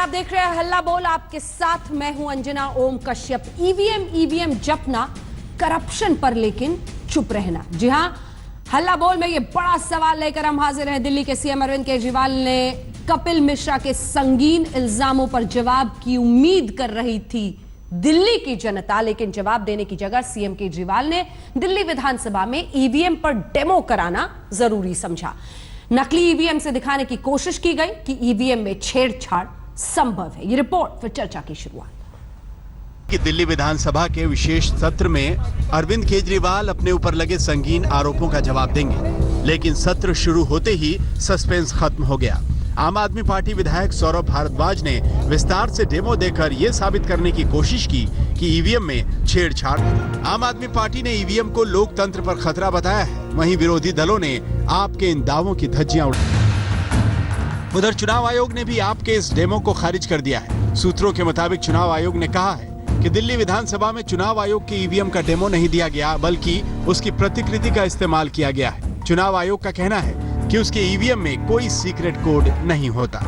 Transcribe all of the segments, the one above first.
आप देख रहे हैं हल्ला बोल, आपके साथ मैं हूं अंजना ओम कश्यप। ईवीएम जपना, करप्शन पर लेकिन चुप रहना। जी हां, हल्ला बोल में ये बड़ा सवाल लेकर हम हाजिर हैं। दिल्ली के सीएम अरविंद केजरीवाल ने कपिल मिश्रा के संगीन इल्जामों पर जवाब की उम्मीद कर रही थी दिल्ली की जनता, लेकिन जवाब देने की जगह सीएम केजरीवाल ने दिल्ली विधानसभा में ईवीएम पर डेमो कराना जरूरी समझा। नकली ईवीएम से दिखाने की कोशिश की गई कि ईवीएम में छेड़छाड़ संभव है। ये रिपोर्ट फिर चर्चा की शुरुआत। कि दिल्ली विधानसभा के विशेष सत्र में अरविंद केजरीवाल अपने ऊपर लगे संगीन आरोपों का जवाब देंगे, लेकिन सत्र शुरू होते ही सस्पेंस खत्म हो गया। आम आदमी पार्टी विधायक सौरभ भारद्वाज ने विस्तार से डेमो देकर यह साबित करने की कोशिश की कि ईवीएम में छेड़छाड़। आम आदमी पार्टी ने ईवीएम को लोकतंत्र पर खतरा बताया है, वहीं विरोधी दलों ने आपके इन दावों की धज्जियां उड़ाई। उधर चुनाव आयोग ने भी आपके इस डेमो को खारिज कर दिया है। सूत्रों के मुताबिक चुनाव आयोग ने कहा है कि दिल्ली विधानसभा में चुनाव आयोग के ईवीएम का डेमो नहीं दिया गया, बल्कि उसकी प्रतिकृति का इस्तेमाल किया गया है। चुनाव आयोग का कहना है कि उसके ईवीएम में कोई सीक्रेट कोड नहीं होता।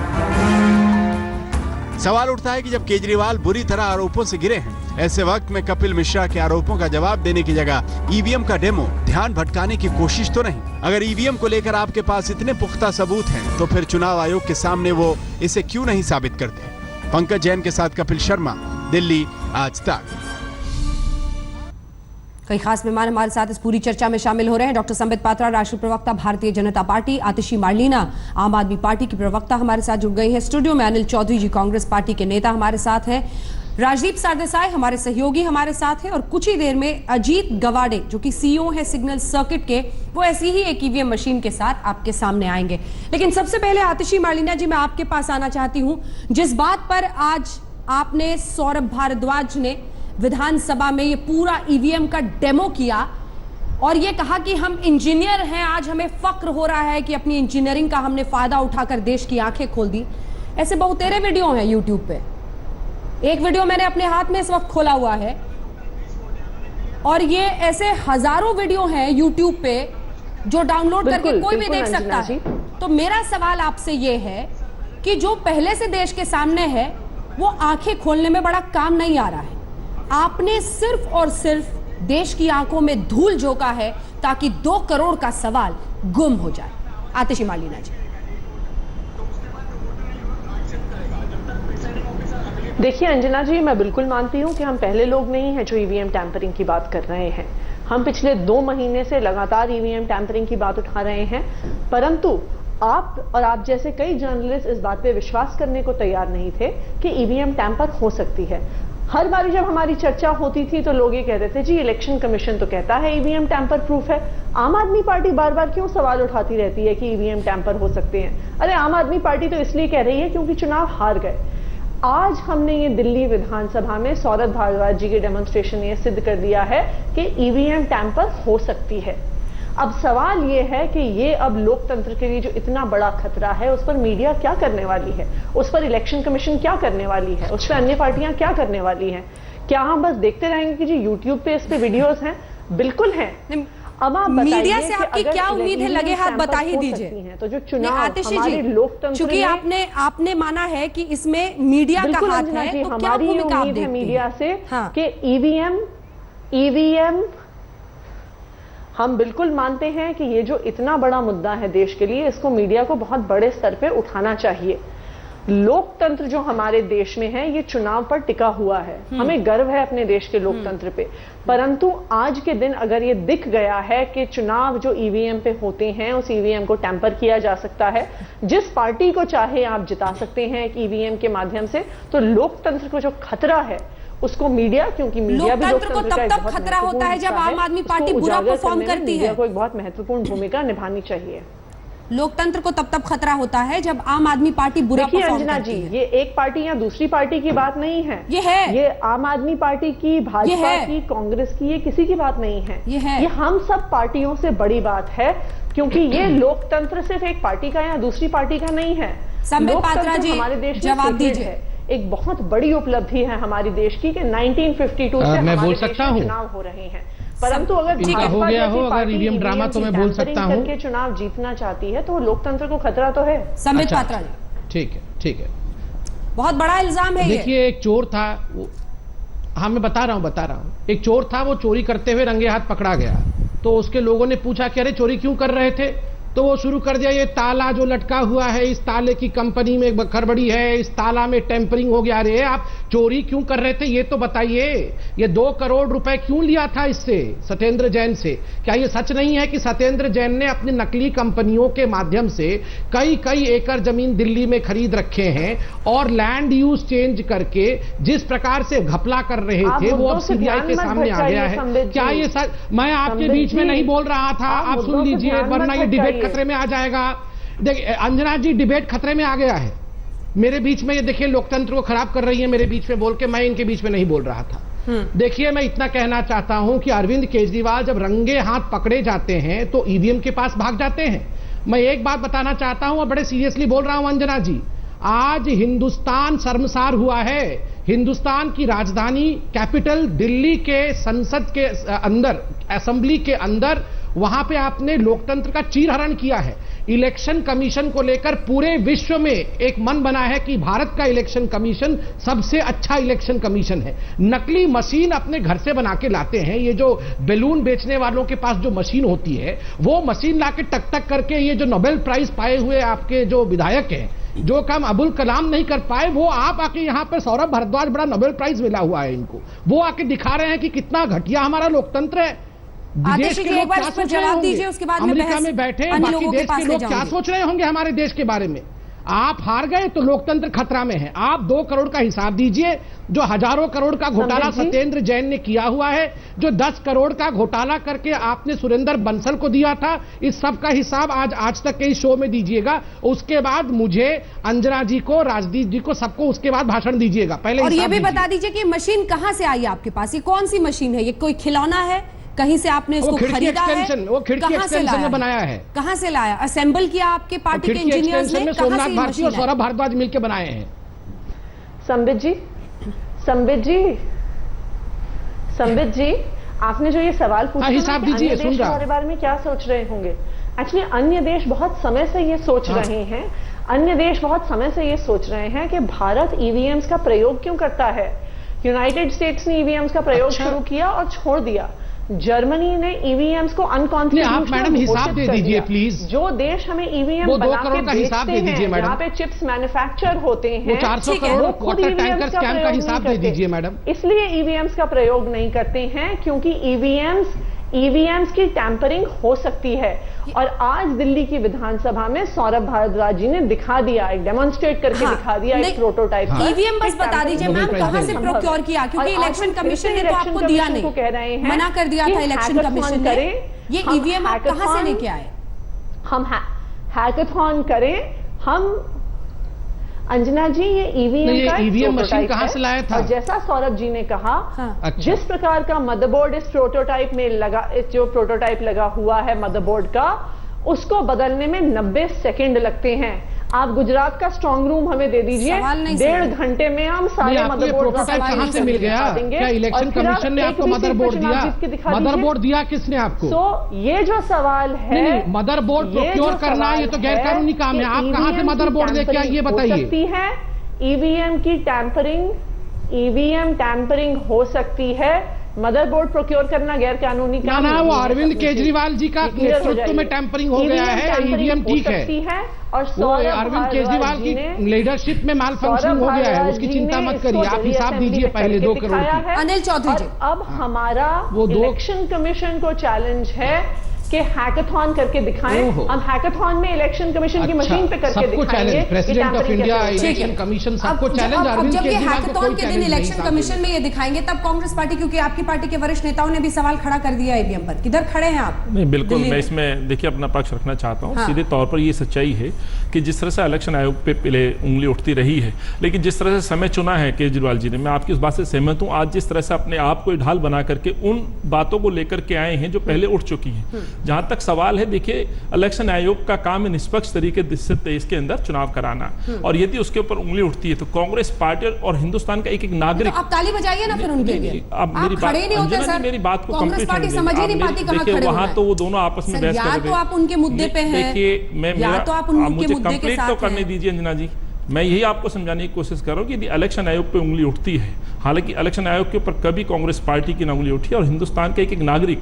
सवाल उठता है कि जब केजरीवाल बुरी तरह आरोपों से घिरे हैं, ऐसे वक्त में कपिल मिश्रा के आरोपों का जवाब देने की जगह ईवीएम का डेमो ध्यान भटकाने की कोशिश तो नहीं। अगर ईवीएम को लेकर आपके पास इतने पुख्ता सबूत हैं, तो फिर चुनाव आयोग के सामने वो इसे क्यों नहीं साबित करते। पंकज जैन के साथ कपिल शर्मा, दिल्ली आज तक। कई खास मेहमान हमारे साथ इस पूरी चर्चा में शामिल हो रहे हैं। डॉक्टर संबित पात्रा, राष्ट्रीय प्रवक्ता भारतीय जनता पार्टी, आतिशी मार्लिना, आम आदमी पार्टी की प्रवक्ता हमारे साथ जुड़ गई हैं। स्टूडियो में अनिल चौधरी जी, कांग्रेस पार्टी के नेता हमारे साथ हैं। राजदीप सरदेसाई हमारे सहयोगी हमारे साथ हैं, और कुछ ही देर में अजीत गवाडे जो कि सीईओ है सिग्नल सर्किट के, वो ऐसी ही एक ईवीएम मशीन के साथ आपके सामने आएंगे। लेकिन सबसे पहले आतिशी मार्लिना जी, मैं आपके पास आना चाहती हूं। जिस बात पर आज आपने सौरभ भारद्वाज ने विधानसभा में ये पूरा ईवीएम का डेमो किया और ये कहा कि हम इंजीनियर हैं, आज हमें फक्र हो रहा है कि अपनी इंजीनियरिंग का हमने फायदा उठाकर देश की आंखें खोल दी। ऐसे बहुतेरे वीडियो हैं यूट्यूब पे। एक वीडियो मैंने अपने हाथ में इस वक्त खोला हुआ है, और ये ऐसे हजारों वीडियो हैं यूट्यूब पे जो डाउनलोड करके कोई भी देख सकता है। तो मेरा सवाल आपसे ये है कि जो पहले से देश के सामने है, वो आंखें खोलने में बड़ा काम नहीं आ रहा है। आपने सिर्फ और सिर्फ देश की आंखों में धूल झोंका है ताकि 2 करोड़ का सवाल गुम हो जाए। आतिशी मार्लिना जी। देखिए अंजना जी, मैं बिल्कुल मानती हूं कि हम पहले लोग नहीं हैं जो ईवीएम टैंपरिंग की बात कर रहे हैं। हम पिछले 2 महीने से लगातार ईवीएम टैंपरिंग की बात उठा रहे हैं, परंतु आप और आप जैसे कई जर्नलिस्ट इस बात पे विश्वास करने को तैयार नहीं थे कि ईवीएम टैंपर हो सकती है। हर बार जब हमारी चर्चा होती थी तो लोग ये कहते थे जी इलेक्शन कमीशन तो कहता है ईवीएम टैंपर प्रूफ है। आम आदमी पार्टी बार बार क्यों सवाल उठाती रहती है कि ईवीएम टैंपर हो सकते हैं? अरे आम आदमी पार्टी तो इसलिए कह रही है क्योंकि चुनाव हार गए। आज हमने ये दिल्ली विधानसभा में सौरभ भारद्वाज जी के डेमोन्स्ट्रेशन ने सिद्ध कर दिया है कि ईवीएम टैंपर हो सकती है। अब सवाल ये है कि ये अब लोकतंत्र के लिए जो इतना बड़ा खतरा है, उस पर मीडिया क्या करने वाली है, उस पर इलेक्शन कमीशन क्या करने वाली है, उस पर अन्य पार्टियां क्या करने वाली हैं? क्या हम बस देखते रहेंगे कि जी यूट्यूब पे इस पे वीडियोस हैं? बिल्कुल हैं। अब आप मीडिया से आपकी क्या उम्मीद है? लगे हाथ बता ही दीजिए। तो जो चुनाव हमारे लोकतंत्र, चूंकि आपने माना है कि इसमें मीडिया का हाथ है, तो क्या भूमिका आप देखती हैं मीडिया से कि ईवीएम हम बिल्कुल मानते हैं कि ये जो इतना बड़ा मुद्दा है देश के लिए, इसको मीडिया को बहुत बड़े स्तर पे उठाना चाहिए। लोकतंत्र जो हमारे देश में है, ये चुनाव पर टिका हुआ है। हमें गर्व है अपने देश के लोकतंत्र पे, परंतु आज के दिन अगर ये दिख गया है कि चुनाव जो ईवीएम पे होते हैं, उस ईवीएम को टैंपर किया जा सकता है, जिस पार्टी को चाहे आप जिता सकते हैं एक ईवीएम के माध्यम से, तो लोकतंत्र को जो खतरा है उसको मीडिया, क्योंकि मीडिया भी लोकतंत्र को तब खतरा होता है जब आम आदमी पार्टी बुरा परफॉर्म करती है। को एक बहुत महत्वपूर्ण भूमिका निभानी चाहिए। लोकतंत्र को तब खतरा होता है जब आम आदमी पार्टी बुरा परफॉर्म करती है। ये एक पार्टी या दूसरी पार्टी की बात नहीं है, ये आम आदमी पार्टी की, भाजपा की, कांग्रेस की, ये किसी की बात नहीं है। ये हम सब पार्टियों से बड़ी बात है, क्योंकि ये लोकतंत्र सिर्फ एक पार्टी का या दूसरी पार्टी का नहीं है। संबित पात्रा जी, हमारे देश जवाब दीजिए। एक बहुत बड़ी उपलब्धि है हमारी देश की कि 1952 से मैं बोल सकता हूं चुनाव हो रहे हैं, परंतु अगर हो गया हो, अगर ईवीएम ड्रामा तो मैं बोल सकता हूं करके चुनाव जीतना चाहती है, तो लोकतंत्र को खतरा तो है। संबित पात्रा ठीक है। बहुत बड़ा इल्जाम है ये। देखिए, एक चोर था हाँ मैं बता रहा हूँ। एक चोर था, वो चोरी करते हुए रंगे हाथ पकड़ा गया। तो उसके लोगों ने पूछा कि अरे चोरी क्यों कर रहे थे? तो वो शुरू कर दिया, ये ताला जो लटका हुआ है, इस ताले की कंपनी में खड़बड़ी है, इस ताला में टेम्परिंग हो गया। अरे आप चोरी क्यों कर रहे थे ये तो बताइए। ये 2 करोड़ रुपए क्यों लिया था इससे, सत्येंद्र जैन से? क्या ये सच नहीं है कि सत्येंद्र जैन ने अपनी नकली कंपनियों के माध्यम से कई एकड़ जमीन दिल्ली में खरीद रखे हैं और लैंड यूज चेंज करके जिस प्रकार से घपला कर रहे थे वो अब सीबीआई के सामने आ गया है? क्या ये सच? मैं आपके बीच में नहीं बोल रहा था, आप सुन लीजिए, वरना ये डिबेट खतरे में आ जाएगा। देखिए अंजना जी, डिबेट खतरे में आ गया है। मेरे बीच में ये देखिए लोकतंत्र को खराब कर रही है, मेरे बीच में बोल के। मैं इनके बीच में नहीं बोल रहा था। देखिए, मैं इतना कहना चाहता हूं कि अरविंद केजरीवाल जब रंगे हाथ पकड़े जाते हैं तो ईवीएम के पास भाग जाते हैं। मैं एक बात बताना चाहता हूं और बड़े सीरियसली बोल रहा हूं अंजना जी, आज हिंदुस्तान शर्मसार हुआ है। हिंदुस्तान की राजधानी कैपिटल दिल्ली के संसद के अंदर, असेंबली के अंदर, वहां पे आपने लोकतंत्र का चीरहरण किया है। इलेक्शन कमीशन को लेकर पूरे विश्व में एक मन बना है कि भारत का इलेक्शन कमीशन सबसे अच्छा इलेक्शन कमीशन है। नकली मशीन अपने घर से बना के लाते हैं। ये जो बैलून बेचने वालों के पास जो मशीन होती है, वो मशीन लाके टक टक करके ये जो नोबेल प्राइज पाए हुए आपके जो विधायक हैं, जो काम अबुल कलाम नहीं कर पाए, वो आप आके यहाँ पर सौरभ भारद्वाज, बड़ा नोबेल प्राइज मिला हुआ है इनको, वो आके दिखा रहे हैं कि कितना घटिया हमारा लोकतंत्र है। विदेश के लोग क्या सोच रहे होंगे, उसके बाद अमेरिका में बैठे बाकी देश के लोग क्या सोच रहे होंगे हमारे देश के बारे में? आप हार गए तो लोकतंत्र खतरा में है। आप 2 करोड़ का हिसाब दीजिए, जो हजारों करोड़ का घोटाला सत्येंद्र जैन ने किया हुआ है, जो 10 करोड़ का घोटाला करके आपने सुरेंद्र बंसल को दिया था, इस सब का हिसाब आज तक के इस शो में दीजिएगा। उसके बाद मुझे, अंजना जी को, राजदीप जी को, सबको उसके बाद भाषण दीजिएगा। पहले और ये भी बता दीजिए कि मशीन कहां से आई आपके पास? ये कौन सी मशीन है? ये कोई खिलौना है? कहीं से आपने इसको खरीदा है? वो खिड़की एक्सटेंशन में बनाया है। कहां से लाया? असेंबल किया आपके पार्टी के इंजीनियर्स ने? सोमनाथ भारती और सौरभ भारद्वाज मिलकर बनाए हैं। संबित जी, आपने जो ये सवाल पूछा, हिसाब दीजिए, अन्य देश हमारे बारे में क्या सोच रहे होंगे? एक्चुअली अन्य देश बहुत समय से ये सोच रहे हैं। अन्य देश बहुत समय से ये सोच रहे हैं कि भारत ईवीएम्स का प्रयोग क्यों करता है। यूनाइटेड स्टेट्स ने ईवीएम्स का प्रयोग शुरू किया और छोड़ दिया। जर्मनी ने ईवीएम्स को अनकॉन्स्टिट्यूशनल मैडम हिसाब दे दीजिए प्लीज। जो देश हमें ईवीएम बना के बेचते हैं, जहाँ पे चिप्स मैन्युफैक्चर होते हैं, 400 करोड़ वाटर टैंकर स्कैम का हिसाब दे दीजिए मैडम। इसलिए ईवीएम्स का प्रयोग नहीं करते हैं क्योंकि ईवीएम्स की टैंपरिंग हो सकती है। और आज दिल्ली की विधानसभा में सौरभ भारद्वाज जी ने दिखा दिया, एक डेमोन्स्ट्रेट करके दिखा दिया एक प्रोटोटाइप। ईवीएम बस बता दीजिए मैम, कहां से प्रोक्योर किया? क्योंकि इलेक्शन कमीशन ने तो आपको दिया नहीं, कह रहे हैं, मना कर दिया था इलेक्शन कमीशन ने। ये ईवीएम आप कहां से लेके आए? हम हैकाथॉन करें। हम अंजना जी, ये ईवीएम मशीन कहां से लाया था? और जैसा सौरभ जी ने कहा, जिस प्रकार का मदरबोर्ड इस प्रोटोटाइप में लगा, जो प्रोटोटाइप लगा हुआ है मदरबोर्ड का, उसको बदलने में 90 सेकंड लगते हैं। आप गुजरात का स्ट्रांग रूम हमें दे दीजिए, 1.5 घंटे में हम सारे मदरबोर्ड कहां से मिल गया? क्या इलेक्शन कमीशन ने आपको मदरबोर्ड दिया? मदरबोर्ड दिया किसने आपको? तो ये जो सवाल है, मदरबोर्ड प्रोक्योर करना ये तो गैर कानूनी काम है। आप कहां से मदरबोर्ड लेके आए ये बताइए। सकती है ईवीएम की टैंपरिंग, ईवीएम टैंपरिंग हो सकती है। मदरबोर्ड प्रोक्योर करना गैर कानूनी काम ना, वो अरविंद केजरीवाल जी का नेतृत्व में टैंपरिंग हो गया है। ईवीएम ठीक है, और अरविंद केजरीवाल की लीडरशिप में माल फंक्शनिंग हो गया है, उसकी चिंता मत करिए। आप हिसाब दीजिए पहले 2 करोड़ की। अनिल चौधरी जी, अब हमारा इलेक्शन कमीशन को चैलेंज है कि हैकाथॉन करके दिखाएं। हम हैकाथॉन में इलेक्शन कमीशन की मशीन पे करके दिखाएंगे। President of India, election commission, सबको चैलेंज। अरविंद केजरीवाल को हैकाथॉन के दिन इलेक्शन कमीशन में ये दिखाएंगे, तब कांग्रेस पार्टी, क्योंकि आपकी पार्टी के वरिष्ठ नेताओं ने भी सवाल खड़ा कर दिया ईवीएम पर। किधर खड़े हैं आप? नहीं, बिल्कुल मैं इसमें देखिए अपना पक्ष रखना चाहता हूँ। सीधे तौर पर ये सच्चाई है कि जिस तरह से इलेक्शन आयोग पे पहले उंगली उठती रही है, लेकिन जिस तरह से समय चुना है केजरीवाल जी ने, मैं आपकी उस बात से सहमत हूँ। आज जिस तरह से अपने आप को ढाल बना करके उन बातों को लेकर के आए हैं जो पहले उठ चुकी हैं। जहां तक सवाल है, देखिए इलेक्शन आयोग का काम है निष्पक्ष तरीके से देश के अंदर चुनाव कराना, और यदि उसके ऊपर उंगली उठती है तो कांग्रेस पार्टी और हिंदुस्तान का एक नागरिक। तो आप ताली बजाइए ना फिर उनके लिए। अब मेरी बात, मेरी बात को कांग्रेस पार्टी समझ ही नहीं पाती कहां खड़े वहां तो वो दोनों आपस में बहस कर रहे हैं। या तो आप उनके मुद्दे पे हैं, देखिए मैं, या तो आप उनके मुझे मुद्दे के कंप्लीट साथ तो करने दीजिए अंजना जी। मैं यही आपको समझाने की कोशिश कर रहा हूँ कि यदि इलेक्शन आयोग पे उंगली उठती है, हालांकि इलेक्शन आयोग के ऊपर कभी कांग्रेस पार्टी की ना उंगली उठी है, और हिंदुस्तान के एक नागरिक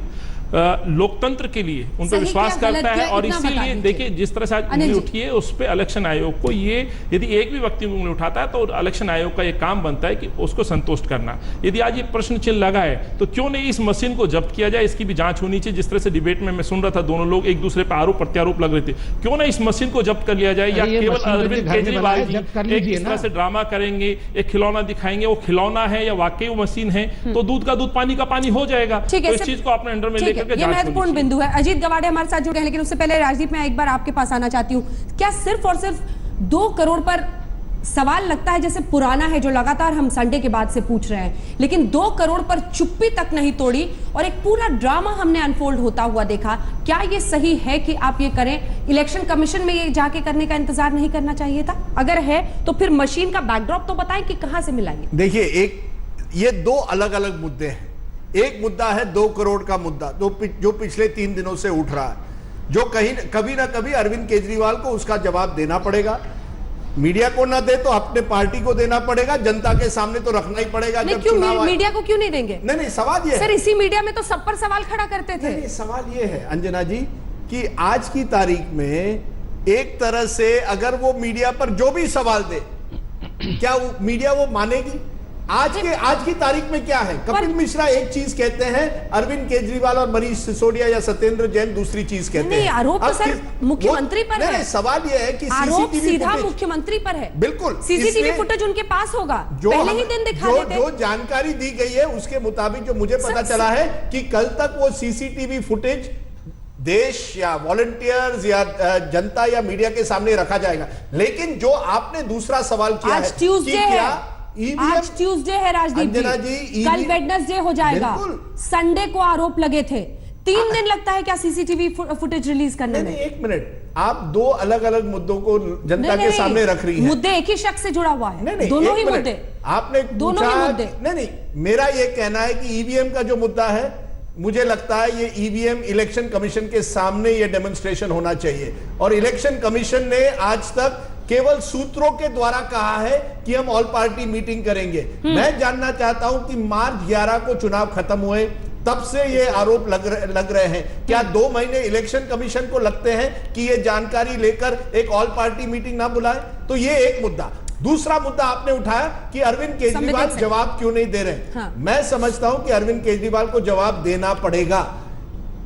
लोकतंत्र के लिए उन पर विश्वास करता है, और इसीलिए देखिए जिस तरह से आज उंगली उठी है उस पर इलेक्शन आयोग को, ये यदि एक भी व्यक्ति उंगली उठाता है तो इलेक्शन आयोग का ये काम बनता है कि उसको संतुष्ट करना। यदि आज ये प्रश्न चिन्ह लगा है तो क्यों नहीं इस मशीन को जब्त किया जाए, इसकी भी जांच होनी चाहिए। जिस तरह से डिबेट में मैं सुन रहा था दोनों लोग एक दूसरे पर आरोप प्रत्यारोप लग रहे थे, क्यों ना इस मशीन को जब्त कर लिया जाए, या केवल अरविंद केजरीवाल जी एक इस तरह से ड्रामा करेंगे, एक खिलौना दिखाएंगे, वो खिलौना है या वाकई वो मशीन है, तो दूध का दूध पानी का पानी हो जाएगा। तो इस चीज को अपने अंडर में लेकर के महत्वपूर्ण बिंदु है। अजीत गवाडे हमारे साथ जुड़े हैं, लेकिन उससे पहले राजदीप मैं एक बार आपके पास आना चाहती हूं। क्या सिर्फ और सिर्फ 2 करोड़ पर सवाल लगता है जैसे पुराना है जो लगातार हम संडे के बाद से पूछ रहे हैं, लेकिन 2 करोड़ पर चुप्पी तक नहीं तोड़ी और एक पूरा ड्रामा हमने अनफोल्ड होता हुआ देखा। क्या ये सही है कि आप ये करें? इलेक्शन कमीशन में ये जाके करने का इंतजार नहीं करना चाहिए था? अगर है तो फिर मशीन का बैकड्रॉप तो बताएं कि कहां से मिलाएंगे। देखिए, ये 2 अलग अलग मुद्दे हैं। एक मुद्दा है 2 करोड़ का मुद्दा जो पिछले 3 दिनों से उठ रहा है, जो कभी ना कभी अरविंद केजरीवाल को उसका जवाब देना पड़ेगा। मीडिया को ना दे तो अपने पार्टी को देना पड़ेगा, जनता के सामने तो रखना ही पड़ेगा। जब चुनाव मीडिया को क्यों नहीं देंगे? नहीं, सवाल ये सर, इसी मीडिया में तो सब पर सवाल खड़ा करते थे। नहीं, सवाल ये है अंजना जी कि आज की तारीख में एक तरह से अगर वो मीडिया पर जो भी सवाल दे, क्या मीडिया वो मानेगी? आज की तारीख में क्या है? कपिल मिश्रा एक चीज कहते हैं, अरविंद केजरीवाल और मनीष सिसोदिया या सत्येंद्र जैन दूसरी चीज कहते हैं। आरोप तो सर मुख्यमंत्री पर है। सवाल यह है कि आरोप सीधा मुख्यमंत्री पर है। बिल्कुल, सीसीटीवी फुटेज उनके पास होगा, पहले ही दिन दिखा देते। जो जानकारी दी गई है उसके मुताबिक जो मुझे पता चला है कि कल तक वो सीसीटीवी फुटेज देश या वॉलंटियर्स या जनता या मीडिया के सामने रखा जाएगा। लेकिन जो आपने दूसरा सवाल किया है, आज ट्यूसडे है राजदीप जी, कल वेडनेसडे हो जाएगा। संडे को आरोप लगे थे, 3 दिन लगता है क्या सीसीटीवी फुटेज रिलीज करने में? 1 मिनट, आप 2 अलग अलग मुद्दों को जनता के सामने रख रही हैं। मुद्दे एक ही शख्स से जुड़ा हुआ है, दोनों ही मुद्दे। आपने दोनों ही मुद्दे। नहीं, मेरा यह कहना है कि ईवीएम का जो मुद्दा है, मुझे लगता है ये ईवीएम इलेक्शन कमीशन के सामने ये डेमोन्स्ट्रेशन होना चाहिए। और इलेक्शन कमीशन ने आज तक केवल सूत्रों के द्वारा कहा है कि हम ऑल पार्टी मीटिंग करेंगे। मैं जानना चाहता हूं कि मार्च 11 को चुनाव खत्म हुए, तब से ये आरोप लग रहे हैं। क्या 2 महीने इलेक्शन कमीशन को लगते हैं कि ये जानकारी लेकर एक ऑल पार्टी मीटिंग ना बुलाए? तो ये एक मुद्दा। दूसरा मुद्दा आपने उठाया कि अरविंद केजरीवाल जवाब क्यों नहीं दे रहे। हाँ। मैं समझता हूं कि अरविंद केजरीवाल को जवाब देना पड़ेगा।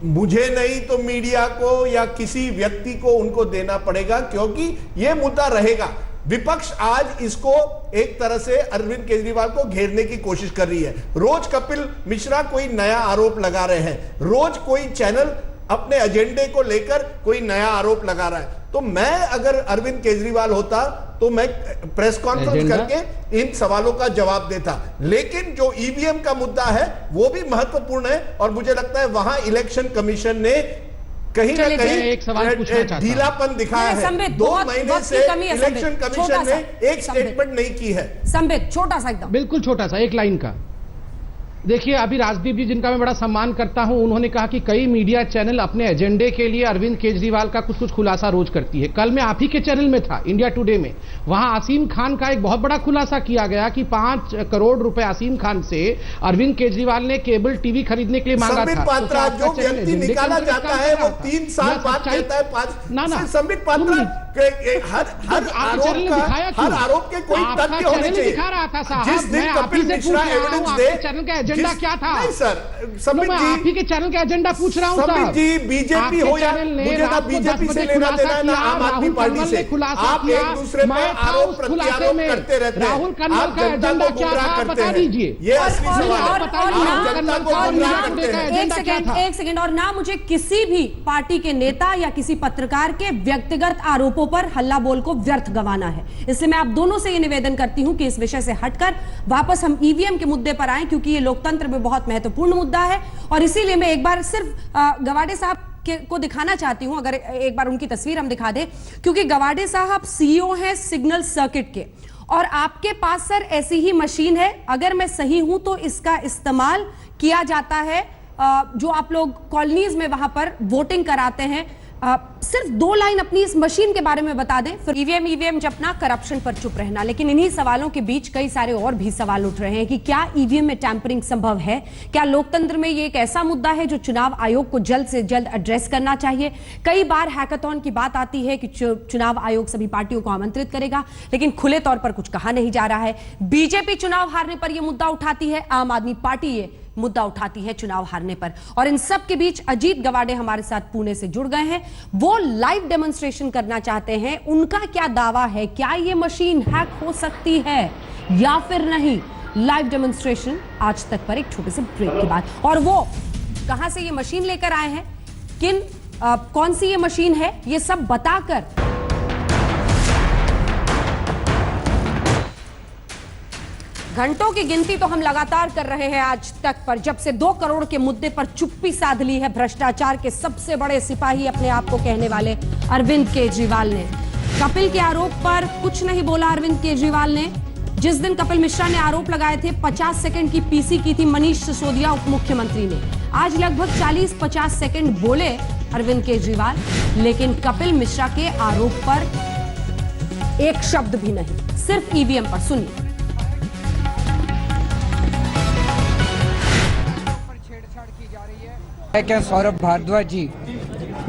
मुझे नहीं तो मीडिया को या किसी व्यक्ति को उनको देना पड़ेगा, क्योंकि यह मुद्दा रहेगा। विपक्ष आज इसको एक तरह से अरविंद केजरीवाल को घेरने की कोशिश कर रही है। रोज कपिल मिश्रा कोई नया आरोप लगा रहे हैं, रोज कोई चैनल अपने एजेंडे को लेकर कोई नया आरोप लगा रहा है। तो मैं अगर अरविंद केजरीवाल होता तो मैं प्रेस कॉन्फ्रेंस करके इन सवालों का जवाब देता। लेकिन जो ईवीएम का मुद्दा है वो भी महत्वपूर्ण है, और मुझे लगता है वहां इलेक्शन कमिशन ने कहीं ना कहीं एक सवाल पूछना चाहता हूं। ढीलापन दिखाया है। 2 महीने से इलेक्शन कमीशन ने एक स्टेटमेंट नहीं की है। संबित, छोटा सा एकदम, बिल्कुल छोटा सा, 1 लाइन का। देखिए, अभी राजदीप जी, जिनका मैं बड़ा सम्मान करता हूं, उन्होंने कहा कि कई मीडिया चैनल अपने एजेंडे के लिए अरविंद केजरीवाल का कुछ खुलासा रोज करती है। कल मैं आप ही के चैनल में था, इंडिया टुडे में, वहां आसिम खान का एक बहुत बड़ा खुलासा किया गया कि 5 करोड़ रुपए आसिम खान से अरविंद केजरीवाल ने केबल टीवी खरीदने के लिए मांगा था। पात्रा जो व्यक्ति निकाला जाता है वो 3 साल बाद कहता है 5। संबित पात्रा हर आरोप के कोई तथ्य होने चाहिए। दिखा रहा था साहब, जिस दिन कपिल मिश्रा एविडेंस दे, चैनल का एजेंडा क्या था? नहीं सर, संबित जी, आप ही के चैनल का एजेंडा पूछ रहा हूं। संबित जी, बीजेपी हो या मुझे ना बीजेपी से लेना देना है ना आम आदमी पार्टी से। आप एक दूसरे पर आरोप प्रत्यारोप करते रहते हैं। राहुल कन्वल का एजेंडा क्या था बता दीजिए। ये असली सवाल है। एक सेकंड, और ना मुझे किसी भी पार्टी के नेता या किसी पत्रकार के व्यक्तिगत आरोपों पर हल्ला बोल को व्यर्थ गंवाना है। इसलिए मैं आप दोनों से ये निवेदन करती हूं कि इस विषय से हटकर वापस हम ईवीएम के मुद्दे पर आए, क्योंकि ये लोकतंत्र में बहुत महत्वपूर्ण मुद्दा है। और इसीलिए मैं एक बार सिर्फ गवाडे साहब को दिखाना चाहती हूं, अगर एक बार उनकी तस्वीर हम दिखा दें, क्योंकि गवाडे साहब सीईओ हैं सिग्नल सर्किट के, और आपके पास सर ऐसी ही मशीन है, अगर मैं सही हूं तो इसका इस्तेमाल किया जाता है जो आप लोग कॉलोनीज में वहां पर वोटिंग कराते हैं। सिर्फ 2 लाइन अपनी इस मशीन के बारे में बता दें, फिर ईवीएम जपना, करप्शन पर चुप रहना। लेकिन इन्हीं सवालों के बीच कई सारे और भी सवाल उठ रहे हैं कि क्या ईवीएम में टैंपरिंग संभव है? क्या लोकतंत्र में ये एक ऐसा मुद्दा है जो चुनाव आयोग को जल्द से जल्द एड्रेस करना चाहिए? कई बार हैकाथॉन की बात आती है कि चुनाव आयोग सभी पार्टियों को आमंत्रित करेगा, लेकिन खुले तौर पर कुछ कहा नहीं जा रहा है। बीजेपी चुनाव हारने पर यह मुद्दा उठाती है, आम आदमी पार्टी ये मुद्दा उठाती है चुनाव हारने पर। और इन सब के बीच अजीत गवाडे हमारे साथ पुणे से जुड़ गए हैं। वो लाइव डेमोन्स्ट्रेशन करना चाहते हैं। उनका क्या दावा है? क्या ये मशीन हैक हो सकती है या फिर नहीं? लाइव डेमोन्स्ट्रेशन आज तक पर एक छोटे से ब्रेक के बाद। और वो कहां से ये मशीन लेकर आए हैं, कौन सी ये मशीन है, ये सब बताकर घंटों की गिनती तो हम लगातार कर रहे हैं आज तक पर, जब से 2 करोड़ के मुद्दे पर चुप्पी साध ली है भ्रष्टाचार के सबसे बड़े सिपाही अपने आप को कहने वाले अरविंद केजरीवाल ने। कपिल के आरोप पर कुछ नहीं बोला अरविंद केजरीवाल ने। जिस दिन कपिल मिश्रा ने आरोप लगाए थे, 50 सेकंड की पीसी की थी मनीष सिसोदिया उप मुख्यमंत्री ने। आज लगभग 40-50 सेकंड बोले अरविंद केजरीवाल, लेकिन कपिल मिश्रा के आरोप पर एक शब्द भी नहीं, सिर्फ ईवीएम पर। सुनिए। क्या सौरभ भारद्वाज जी,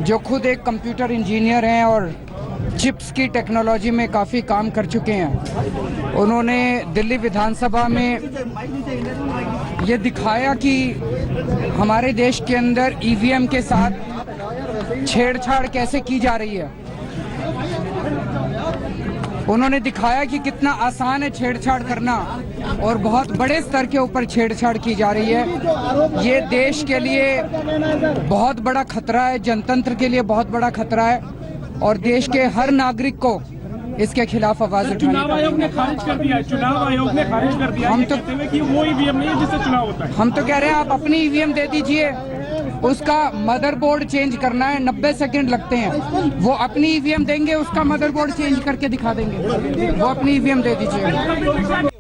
जो खुद एक कंप्यूटर इंजीनियर हैं और चिप्स की टेक्नोलॉजी में काफ़ी काम कर चुके हैं, उन्होंने दिल्ली विधानसभा में ये दिखाया कि हमारे देश के अंदर ईवीएम के साथ छेड़छाड़ कैसे की जा रही है। उन्होंने दिखाया कि कितना आसान है छेड़छाड़ करना और बहुत बड़े स्तर के ऊपर छेड़छाड़ की जा रही है। ये देश के लिए बहुत बड़ा खतरा है, जनतंत्र के लिए बहुत बड़ा खतरा है और देश के हर नागरिक को इसके खिलाफ आवाज उठानी। चुनाव आयोग ने खारिज कर दिया है, चुनाव आयोग ने खारिज कर दिया हम तो कि वो ईवीएम नहीं है जिससे चुनाव होता है। हम तो कह रहे हैं आप अपनी ईवीएम दे दीजिए, उसका मदरबोर्ड चेंज करना है, 90 सेकंड लगते हैं। वो अपनी ईवीएम देंगे, उसका मदरबोर्ड चेंज करके दिखा देंगे। वो अपनी ईवीएम दे दीजिए।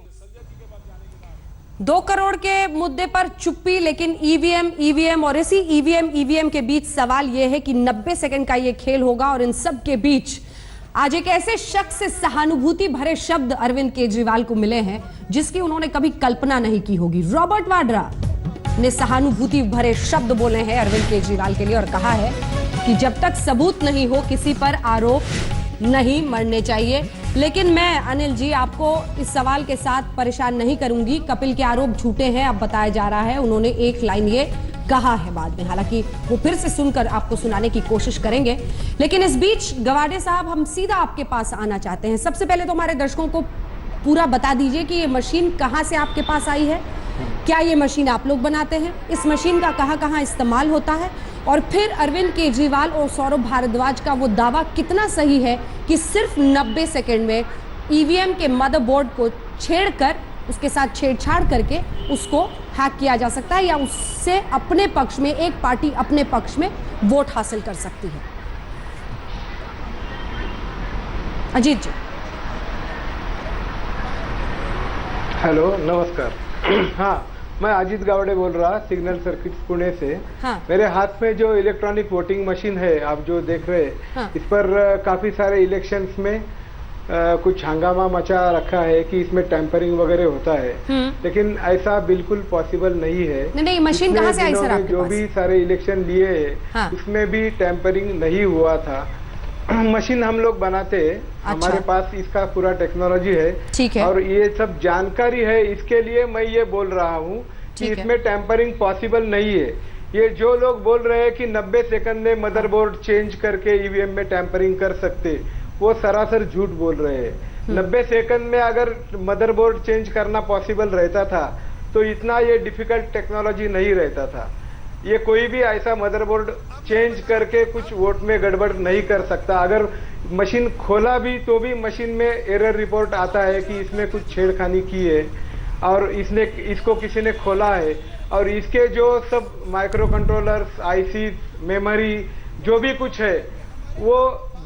2 करोड़ के मुद्दे पर चुप्पी, लेकिन ईवीएम और इसी ईवीएम के बीच सवाल यह है कि 90 सेकंड का यह खेल होगा। और इन सब के बीच आज एक ऐसे शख्स से सहानुभूति भरे शब्द अरविंद केजरीवाल को मिले हैं जिसकी उन्होंने कभी कल्पना नहीं की होगी। रॉबर्ट वाड्रा ने सहानुभूति भरे शब्द बोले हैं अरविंद केजरीवाल के लिए और कहा है कि जब तक सबूत नहीं हो किसी पर आरोप नहीं मरने चाहिए। लेकिन मैं अनिल जी आपको इस सवाल के साथ परेशान नहीं करूंगी। कपिल के आरोप झूठे हैं अब बताया जा रहा है। उन्होंने एक लाइन ये कहा है बाद में, हालांकि वो फिर से सुनकर आपको सुनाने की कोशिश करेंगे। लेकिन इस बीच गवाडे साहब, हम सीधा आपके पास आना चाहते हैं। सबसे पहले तो हमारे दर्शकों को पूरा बता दीजिए कि ये मशीन कहां से आपके पास आई है, क्या ये मशीन आप लोग बनाते हैं, इस मशीन का कहां इस्तेमाल होता है, और फिर अरविंद केजरीवाल और सौरभ भारद्वाज का वो दावा कितना सही है कि सिर्फ 90 सेकंड में ईवीएम के मदरबोर्ड को छेड़कर, उसके साथ छेड़छाड़ करके उसको हैक किया जा सकता है या उससे अपने पक्ष में, एक पार्टी अपने पक्ष में वोट हासिल कर सकती है। अजीत जी। हेलो, नमस्कार। हाँ, मैं अजीत गावड़े बोल रहा, सिग्नल सर्किट्स पुणे से। हाँ। मेरे हाथ में जो इलेक्ट्रॉनिक वोटिंग मशीन है आप जो देख रहे हैं, हाँ। इस पर काफी सारे इलेक्शंस में कुछ हंगामा मचा रखा है कि इसमें टैंपरिंग वगैरह होता है, लेकिन ऐसा बिल्कुल पॉसिबल नहीं है। नहीं, मशीन कहाँ से आई सर आपके जो पास? भी सारे इलेक्शन लिए हैं, हाँ। उसमें भी टैंपरिंग नहीं हुआ था। मशीन हम लोग बनाते हैं। अच्छा। हमारे पास इसका पूरा टेक्नोलॉजी है। ठीक है। और ये सब जानकारी है, इसके लिए मैं ये बोल रहा हूँ कि इसमें टैंपरिंग पॉसिबल नहीं है। ये जो लोग बोल रहे हैं कि 90 सेकंड में मदरबोर्ड चेंज करके ईवीएम में टैंपरिंग कर सकते, वो सरासर झूठ बोल रहे हैं। 90 सेकंड में अगर मदरबोर्ड चेंज करना पॉसिबल रहता था तो इतना ये डिफिकल्ट टेक्नोलॉजी नहीं रहता था। ये कोई भी ऐसा मदरबोर्ड चेंज करके कुछ वोट में गड़बड़ नहीं कर सकता। अगर मशीन खोला भी तो भी मशीन में एरर रिपोर्ट आता है कि इसमें कुछ छेड़खानी की है और इसको किसी ने खोला है। और इसके जो सब माइक्रो कंट्रोलर्स, आईसी, मेमोरी जो भी कुछ है वो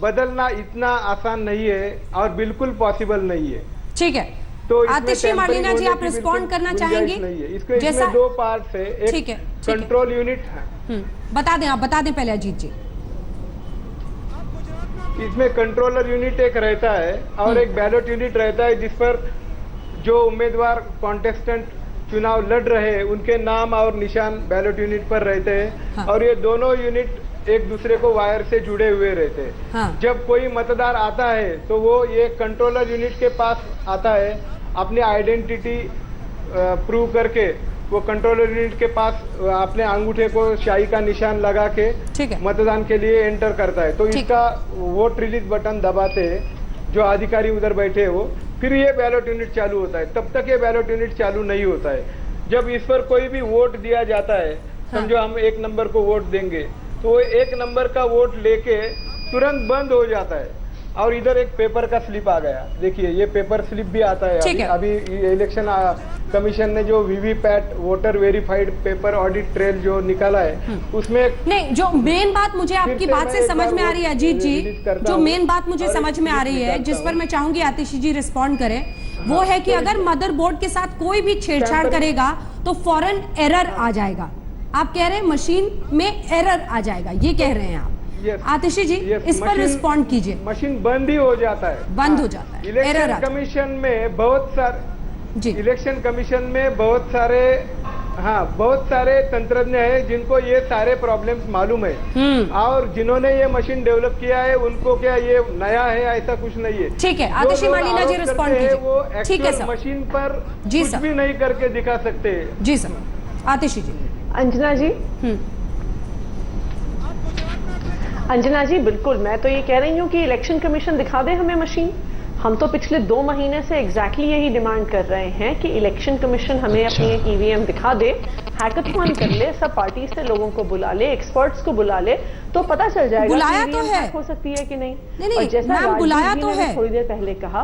बदलना इतना आसान नहीं है और बिल्कुल पॉसिबल नहीं है। ठीक है, तो आतिशी मार्लिना जी आप रिस्पॉन्ड करना चाहेंगे? इसमें 2 पार्ट्स है, एक ठीक है, कंट्रोल यूनिट है। बता दें, आप बता दें पहले अजीत जी। इसमें कंट्रोलर यूनिट एक रहता है और एक बैलेट यूनिट रहता है, जिस पर जो उम्मीदवार कॉन्टेस्टेंट चुनाव लड़ रहे हैं उनके नाम और निशान बैलेट यूनिट पर रहते हैं। हाँ। और ये दोनों यूनिट एक दूसरे को वायर से जुड़े हुए रहते हैं। हाँ। जब कोई मतदार आता है तो वो ये कंट्रोलर यूनिट के पास आता है, अपनी आइडेंटिटी प्रूव करके वो कंट्रोलर यूनिट के पास अपने अंगूठे को शाही का निशान लगा के ठीक है। मतदान के लिए एंटर करता है। तो ठीक। इसका वोट रिलीज बटन दबाते हैं जो अधिकारी उधर बैठे हैं वो, फिर ये बैलेट यूनिट चालू होता है। तब तक ये बैलेट यूनिट चालू नहीं होता है। जब इस पर कोई भी वोट दिया जाता है, समझो हम 1 नंबर को वोट देंगे, तो वो 1 नंबर का वोट लेके तुरंत बंद हो जाता है। और इधर एक पेपर का स्लिप आ गया, देखिए ये पेपर स्लिप भी आता है। ठीक है। अभी इलेक्शन कमीशन ने जो VVPAT voter verified paper audit trail जो निकाला है उसमें नहीं, जो मेन बात मुझे आपकी बात से समझ में आ रही है अजीत जी, जो मेन बात मुझे समझ में आ रही है, जिस पर मैं चाहूंगी आतिशी जी रिस्पॉन्ड करें, वो है कि अगर मदरबोर्ड के साथ कोई भी छेड़छाड़ करेगा तो फौरन एरर आ जाएगा। आप कह रहे हैं मशीन में एरर आ जाएगा, ये कह रहे हैं आप। आतिशी जी इस पर रिस्पॉन्ड कीजिए। मशीन बंद ही हो जाता है, बंद हो जाता है, एरर इलेक्शन आ जाता है। कमीशन में बहुत सारे जी इलेक्शन कमीशन में बहुत सारे तंत्रज्ञ हैं जिनको ये सारे प्रॉब्लम्स मालूम है, और जिन्होंने ये मशीन डेवलप किया है उनको क्या ये नया है, ऐसा कुछ नहीं है। ठीक है, आतिशी मार्लिना जी रिस्पॉन्ड कीजिए। वो ठीक है एक्चुअल सर, मशीन पर जी कुछ सर। भी नहीं करके दिखा सकते। जी सर, आतिशी जी। अंजना जी, अंजना जी बिल्कुल, मैं तो ये कह रही हूँ कि इलेक्शन कमीशन दिखा दे हमें मशीन। हम तो पिछले 2 महीने से एग्जैक्टली यही डिमांड कर रहे हैं कि इलेक्शन कमीशन हमें अपनी एक ईवीएम दिखा दे, हैकाथॉन कर ले, सब पार्टी से लोगों को बुला ले, एक्सपर्ट्स को बुला ले, तो पता चल जाएगा बुलाया कि तो EVM है, हैक हो सकती है कि नहीं। नहीं, और जैसा मैम, राजदीप बुलाया जी तो ने है। थोड़ी देर पहले कहा,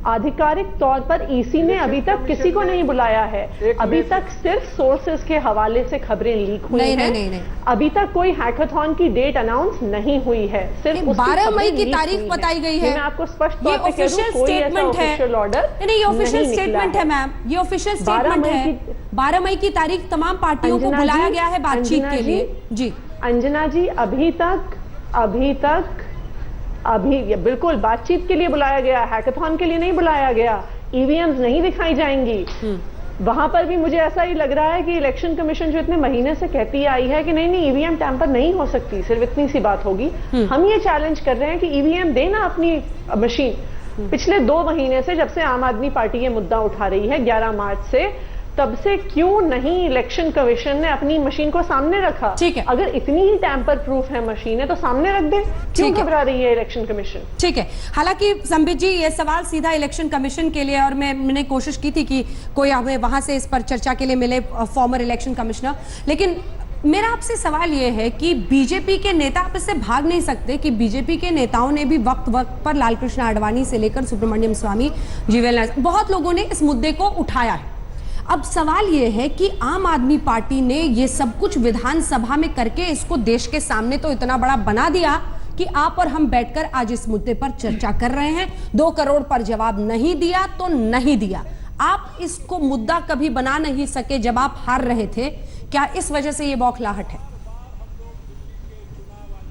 आधिकारिक तौर पर ईसी ने अभी तक किसी को नहीं बुलाया है। अभी तक सिर्फ सोर्सेज के हवाले से खबरें लीक हुई हैं। नहीं। अभी तक कोई हैकाथॉन की डेट अनाउंस नहीं हुई है, सिर्फ 12 मई की तारीख बताई गई है। मैं आपको स्पष्ट ये तौर पे कह दूं, ऑफिशियल कोई ऐसा स्टेटमेंट है। ऑफिशियल ऑर्डर नहीं, ये ऑफिशियल नहीं स्टेटमेंट निकला है मैम, ये ऑफिशियल स्टेटमेंट है। 12 मई की तारीख तमाम पार्टियों को अंजना बुलाया जी, गया है बातचीत अंजना के लिए। जी अंजना जी, अभी बिल्कुल बातचीत के लिए बुलाया गया, हैकाथॉन के लिए नहीं बुलाया गया। ईवीएम्स नहीं दिखाई जाएंगी। वहां पर भी मुझे ऐसा ही लग रहा है कि इलेक्शन कमीशन जो इतने महीने से कहती आई है कि नहीं ईवीएम टैंपर नहीं हो सकती, सिर्फ इतनी सी बात होगी। हम ये चैलेंज कर रहे हैं कि ईवीएम देना अपनी मशीन। पिछले 2 महीने से, जब से आम आदमी पार्टी ये मुद्दा उठा रही है 11 मार्च से, तब से क्यों नहीं इलेक्शन कमीशन ने अपनी मशीन को सामने रखा? ठीक है। अगर इतनी ही टैंपर प्रूफ है मशीन है तो सामने रख दे, क्यों घबरा रही है इलेक्शन कमीशन? ठीक है। हालांकि संबित जी, ये सवाल सीधा इलेक्शन कमीशन के लिए, और मैंने कोशिश की थी कि कोई हमें वहां से इस पर चर्चा के लिए मिले, फॉर्मर इलेक्शन कमिश्नर। लेकिन मेरा आपसे सवाल ये है कि बीजेपी के नेता, आप इससे भाग नहीं सकते कि बीजेपी के नेताओं ने भी वक्त पर लालकृष्ण आडवाणी से लेकर सुब्रमण्यम स्वामी, जीवेल, बहुत लोगों ने इस मुद्दे को उठाया है। अब सवाल यह है कि आम आदमी पार्टी ने ये सब कुछ विधानसभा में करके इसको देश के सामने तो इतना बड़ा बना दिया कि आप और हम बैठकर आज इस मुद्दे पर चर्चा कर रहे हैं। 2 करोड़ पर जवाब नहीं दिया तो नहीं दिया। आप इसको मुद्दा कभी बना नहीं सके जब आप हार रहे थे, क्या इस वजह से ये बौखलाहट है?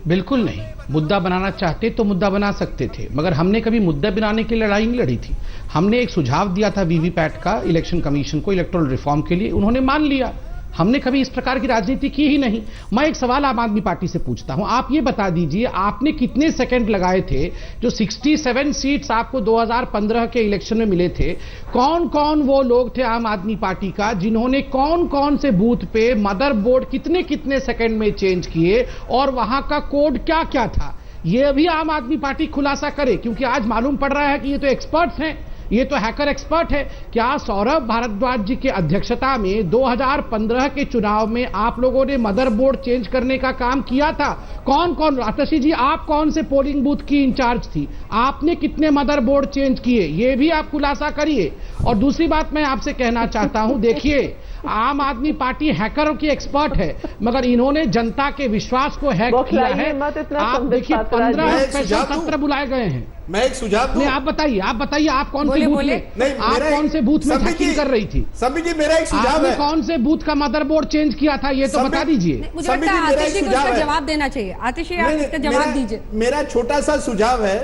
बिल्कुल नहीं। मुद्दा बनाना चाहते तो मुद्दा बना सकते थे, मगर हमने कभी मुद्दा बनाने की लड़ाई नहीं लड़ी थी। हमने एक सुझाव दिया था वीवीपैट का इलेक्शन कमीशन को इलेक्टोरल रिफॉर्म के लिए, उन्होंने मान लिया। हमने कभी इस प्रकार की राजनीति की ही नहीं। मैं एक सवाल आम आदमी पार्टी से पूछता हूं, आप ये बता दीजिए, आपने कितने सेकंड लगाए थे जो 67 सीट्स आपको 2015 के इलेक्शन में मिले थे? कौन कौन वो लोग थे आम आदमी पार्टी का जिन्होंने कौन कौन से बूथ पे मदरबोर्ड कितने कितने सेकंड में चेंज किए, और वहां का कोड क्या क्या था? ये भी आम आदमी पार्टी खुलासा करे, क्योंकि आज मालूम पड़ रहा है कि ये तो एक्सपर्ट्स हैं, ये तो हैकर एक्सपर्ट है। क्या सौरभ भारद्वाज जी के अध्यक्षता में 2015 के चुनाव में आप लोगों ने मदरबोर्ड चेंज करने का काम किया था? कौन कौन, आतिशी जी आप कौन से पोलिंग बूथ की इंचार्ज थी? आपने कितने मदरबोर्ड चेंज किए? ये भी आप खुलासा करिए। और दूसरी बात मैं आपसे कहना चाहता हूं, देखिए आम आदमी पार्टी हैकरों की एक्सपर्ट है, मगर इन्होंने जनता के विश्वास को हैक किया है। आप देखिए 15 स्पेशल सत्र बुलाए गए हैं। मैं एक सुझाव दूं? नहीं, आप बताइए आप कौन से बूथ में, आप कौन से बूथ में हैकिंग कर रही थी? सभी जी मेरा एक सुझाव है। कौन से बूथ का मदरबोर्ड चेंज किया था, ये तो बता दीजिए। मुझे लगता है आतिश जी को इसका जवाब देना चाहिए। आतिश जी, आप इसका जवाब दीजिए। मेरा छोटा सा सुझाव है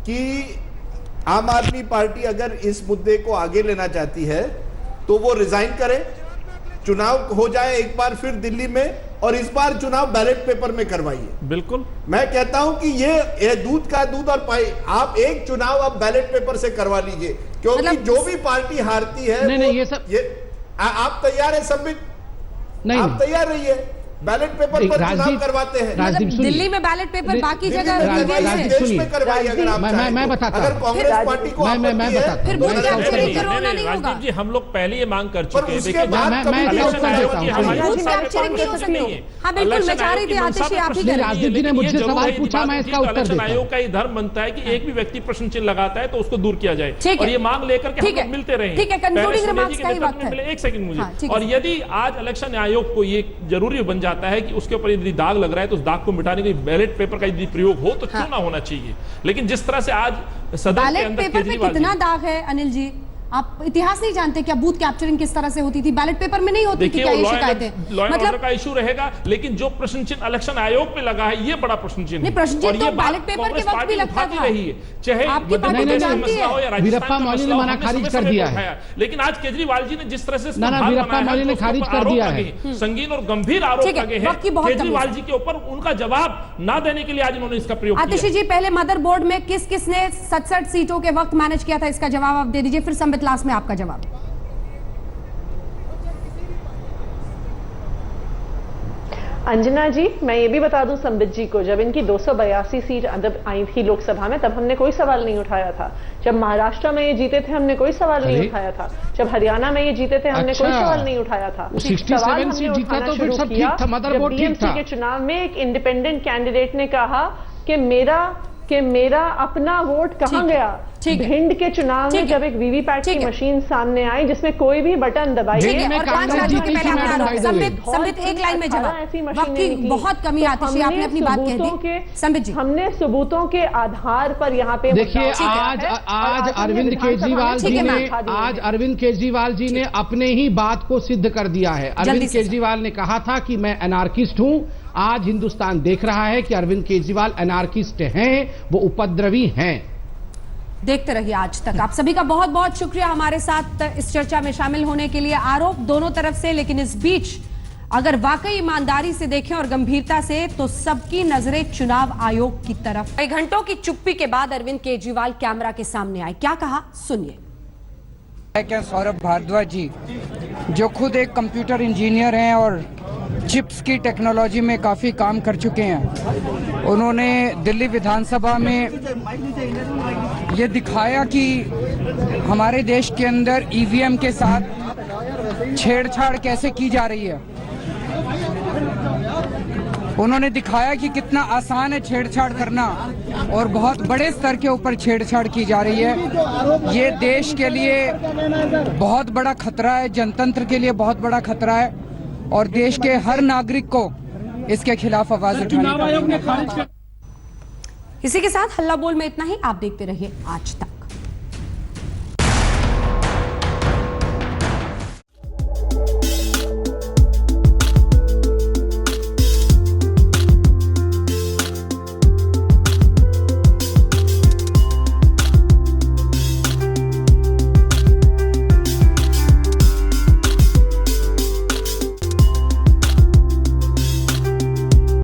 कि आम आदमी पार्टी अगर इस मुद्दे को आगे लेना चाहती है तो वो रिजाइन करे, चुनाव हो जाए एक बार फिर दिल्ली में, और इस बार चुनाव बैलेट पेपर में करवाइए। बिल्कुल, मैं कहता हूं कि ये दूध का दूध और पाई, आप एक चुनाव अब बैलेट पेपर से करवा लीजिए, क्योंकि मतलब जो भी पार्टी हारती है नहीं, ये सब आप तैयार है सब? नहीं, आप तैयार रहिए, बैलेट पेपर पर चुनाव करवाते हैं। मतलब दिल्ली में बैलेट पेपर, बाकी जगह देश में करवाइए अगर आप चाहें। मैं बताता हूं। अगर कांग्रेस पार्टी को मैं बताता हूं। फिर बूथ कैप्चरिंग करवाना नहीं होगा। राजदीप जी, हम लोग पहले ये मांग कर चुके हैं। उसके बाद मैं कभी इसका इलेक्शन उत्तर आयोग देता की हूं। हमारी बूथ कैप्चरिंग नहीं हो सकती। हाँ बिल्कुल, मैं चाह रही थी आतिश जी आप ही करें। राजदीप जी ने मुझसे सवाल पूछा, मैं इसका उत्तर देता हूं। आयोग का ही धर्म बनता है कि एक भी व्यक्ति प्रश्न चिन्ह लगाता है तो उसको दूर किया जाए, और ये मांग लेकर के हम लोग मिलते रहे। ठीक है, कंक्लूडिंग रिमार्क्स का ही वक्त है। एक सेकंड मुझे। हाँ, और यदि आज इलेक्शन आयोग को ये जरूरी बन जाता है कि उसके ऊपर यदि दाग लग रहा है तो उस दाग को मिटाने के लिए बैलेट पेपर का यदि प्रयोग हो तो क्यों ना होना चाहिए। लेकिन जिस तरह से आज सदन के बैलेट अंदर पेपर पे कितना दाग है अनिल जी? आप इतिहास नहीं जानते क्या? बूथ कैप्चरिंग किस तरह से होती थी? बैलेट पेपर में नहीं होती थी क्या ये शिकायतें? लॉ एंड ऑर्डर का इशू रहेगा, लेकिन जो प्रश्न चिन्ह इलेक्शन आयोग पे लगा है ये बड़ा प्रश्न चिन्ह नहीं, प्रश्न चिन्ह तो बैलेट पेपर के वक्त भी लगता था। रही है, चाहे आपकी पार्टी तो जानती है। हो या वीरप्पा मोइली ने मना खारिज कर दिया है। लेकिन आज केजरीवाल जी ने जिस तरह से वीरप्पा मोइली ने खारिज कर दिया है। संगीन और गंभीर आरोप लगे हैं केजरीवाल जी के ऊपर, उनका जवाब ना देने के लिए आज इन्होंने इसका प्रयोग किया। आतिश जी, पहले मदरबोर्ड में किसने 67 सीटों के वक्त मैनेज किया था, इसका जवाब आप दे दीजिए, फिर संबित लास्ट में आपका जवाब। अंजना जी, मैं ये भी बता दूं संबित जी को, जब इनकी 282 सीट जब आई थी लोकसभा में तब हमने कोई सवाल नहीं उठाया था। जब महाराष्ट्र में ये जीते थे हमने कोई सवाल नहीं उठाया था। जब हरियाणा में ये जीते थे हमने कोई सवाल नहीं उठाया था। सवाल हमने उठाना शुरू किया जब बीएमसी के चुनाव में एक इंडिपेंडेंट कैंडिडेट ने कहा कि मेरा अपना वोट कहां गया। भिंड के चुनाव में जब एक वीवीपैट की मशीन सामने आई जिसमें कोई भी बटन दबाइए, संबित एक लाइन में जवाब, वक्त की बहुत कमी आती है, आपने अपनी बात कह दी। संबित जी, हमने सबूतों के आधार पर यहाँ पे देखिए, आज अरविंद केजरीवाल जी ने अपने ही बात को सिद्ध कर दिया है। अरविंद केजरीवाल ने कहा था कि मैं एनार्किस्ट हूं। आज हिंदुस्तान देख रहा है कि अरविंद केजरीवाल एनार्किस्ट हैं, वो उपद्रवी हैं। देखते रहिए आज तक। आप सभी का बहुत बहुत शुक्रिया हमारे साथ इस चर्चा में शामिल होने के लिए। आरोप दोनों तरफ से, लेकिन इस बीच अगर वाकई ईमानदारी से देखें और गंभीरता से तो सबकी नजरें चुनाव आयोग की तरफ। कई घंटों की चुप्पी के बाद अरविंद केजरीवाल कैमरा के सामने आए, क्या कहा सुनिए। क्या सौरभ भारद्वाज जी, जो खुद एक कंप्यूटर इंजीनियर हैं और चिप्स की टेक्नोलॉजी में काफ़ी काम कर चुके हैं, उन्होंने दिल्ली विधानसभा में ये दिखाया कि हमारे देश के अंदर ईवीएम के साथ छेड़छाड़ कैसे की जा रही है। उन्होंने दिखाया कि कितना आसान है छेड़छाड़ करना और बहुत बड़े स्तर के ऊपर छेड़छाड़ की जा रही है। ये देश के लिए बहुत बड़ा खतरा है, जनतंत्र के लिए बहुत बड़ा खतरा है और देश के हर नागरिक को इसके खिलाफ आवाज उठानी चाहिए। इसी के साथ हल्ला बोल में इतना ही। आप देखते रहिए आज तक।